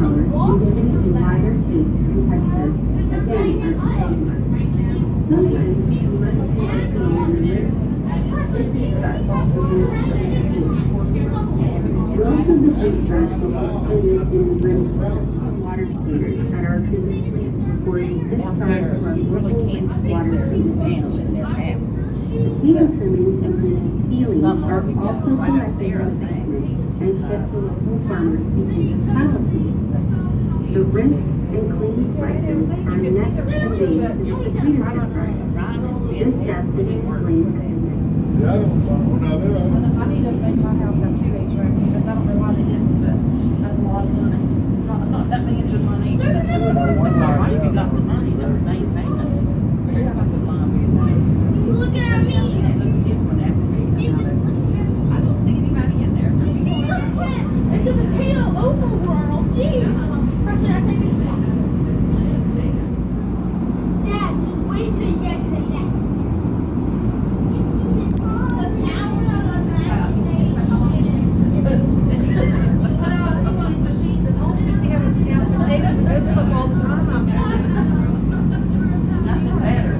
colors exhibiting a wider shape and texture, again as stainless. Sometimes you must be in most of the shape charts will be extended in the rim water skaters at our treatment plant, supporting this part of our local water treatment facility. Heater trimmings and peelings are also collected in the basement and shipped to local farmers using cattle feeds. The rinse and clean sections are next conveyed to the cleaner system. This step is explained. The other one's on another. I need to make my house have 2 HVAC units. I don't know why they didn't, but that's a lot of money. Not that mansion money. It's all right if you got the money to maintain it. Very expensive line being there. Looking at me. It's so different after you He's get just out of it. looking at me. I don't see anybody in there. She sees us, Chip. It's a potato overworld. Jeez. Preston, I think it's fine. Dad, just wait till you get to the next. The power of imagination. They do some good stuff all the time out there. Nothing better.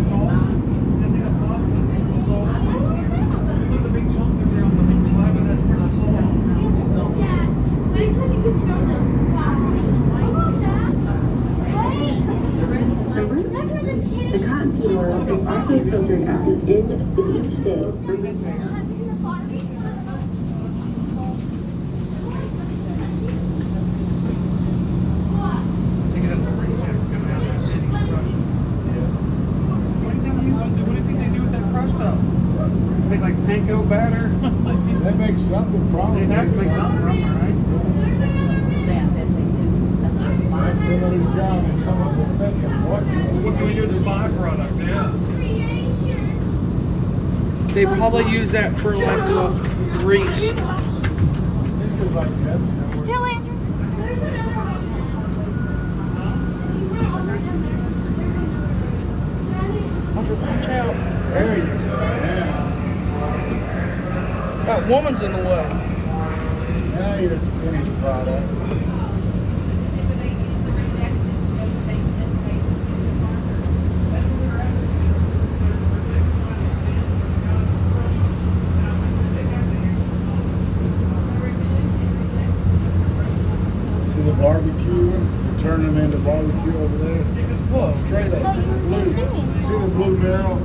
Dad, wait till you get to know the Hello, Dad. Wait. The red The slime. rinse That's where the potato The cotton peel oil is also filtered at the end of each day for I think it has some ring tags coming out of that Denny's crush. What do you think they do with that crushed up? Make like panko batter? They make something from They it. have to make something from it, right? That's somebody's job to come up with thinking, What can we do with this byproduct, yeah? They probably use that for like grease. This is like that. Hill Andrew. Watch out. There you go, yeah. That woman's in the way. Now you're at the finished product. See the barbecue ones? They turn them into barbecue over there. Whoa. Straight up. Blue. See the blue barrel?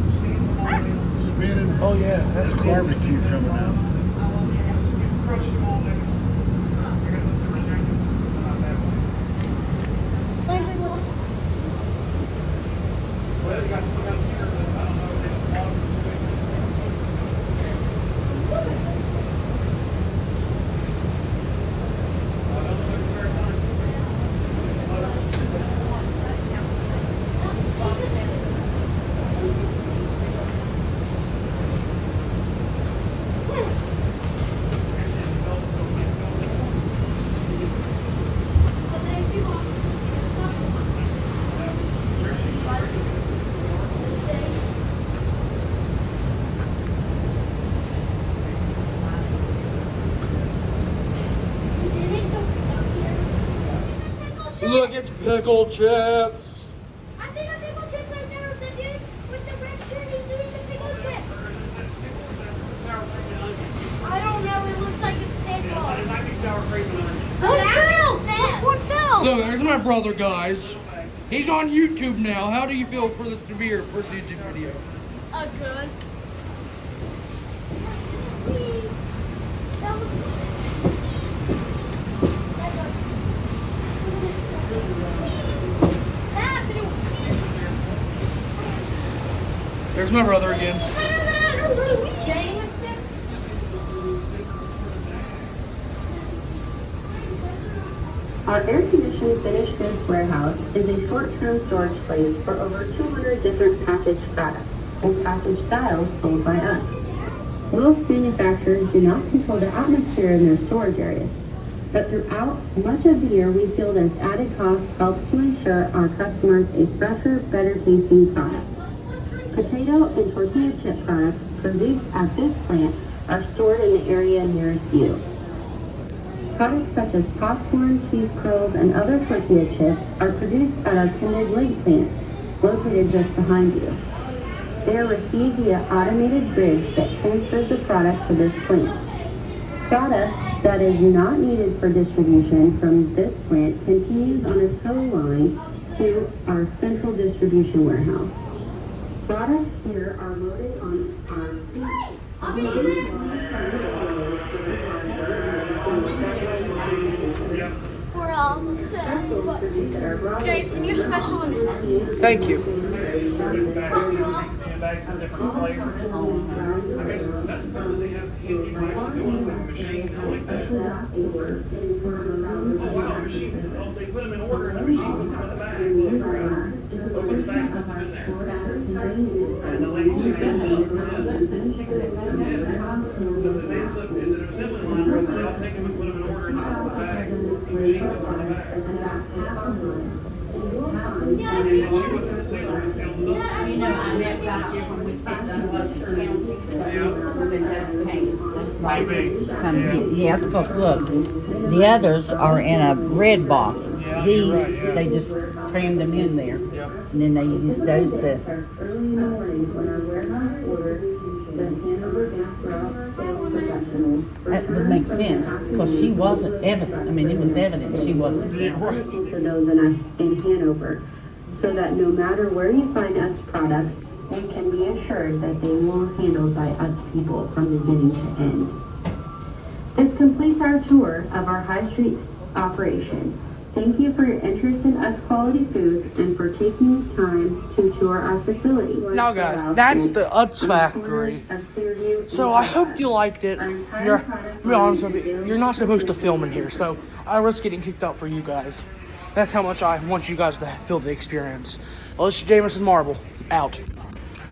Spinning? Oh yeah, That's that's cool. barbecue coming out. Look, it's pickled chips. I think a pickle chip right there. The dude with the red shirt, he's doing the pickle chip. I don't know. It looks like it's pickle. It might be sour cream and onion. What fell? Look, there's my brother, guys. He's on YouTube now. How do you feel for this to be your first YouTube video? Good. There's my brother again. Our air-conditioned finished goods warehouse is a short-term storage place for over 200 different packaged products and package styles sold by us. Most manufacturers do not control the atmosphere in their storage areas, but throughout much of the year we feel this added cost helps to ensure our customers a fresher, better-tasting product. Potato and tortilla chip products produced at this plant are stored in the area nearest you. Products such as popcorn, cheese curls, and other tortilla chips are produced at our Kindred Lake plant, located just behind you. They are received via automated bridge that transfers the product to this plant. Product that is not needed for distribution from this plant continues on a tow line to our central distribution warehouse. Products here are loaded on our I'll be there. We're all the same. But Jason, you're special in Thank you. Bags of different flavors. I guess that's the part that they have handy. You can actually go on a machine like that. Oh wow, machine. Oh, they put them in order and the machine puts them in the bag. Look, opens the bag, puts them in there. And the lady stands up. It's an assembly line where they all take them and put them in order and they put them in the bag. The machine puts them in the bag. And then she puts it in the sailor and seals it up. You know, I met Roger when we said that wasn't counting. But that's paid. Those boxes come in. Yes, because look, the others are in a red box. Yeah, These, you're right, yeah. they just crammed them in there. Yep. And then they use those to, early in the morning when our warehouse orders the Hanover Gas Route sales professionals. that would make sense, because she wasn't evident. I mean, it was evident she wasn't. Yeah, right. To those in Hanover, so that no matter where you find us products, they can be assured that they will be handled by us people from beginning to end. This completes our tour of our High Street operation. Thank you for your interest in us quality foods and for taking time to tour our facility. Now guys, that's the Utz factory. So I hope you liked it. To be honest with you, you're not supposed to film in here, so I risk getting kicked out for you guys. That's how much I want you guys to feel the experience. Well, this is Jameson Marble, out.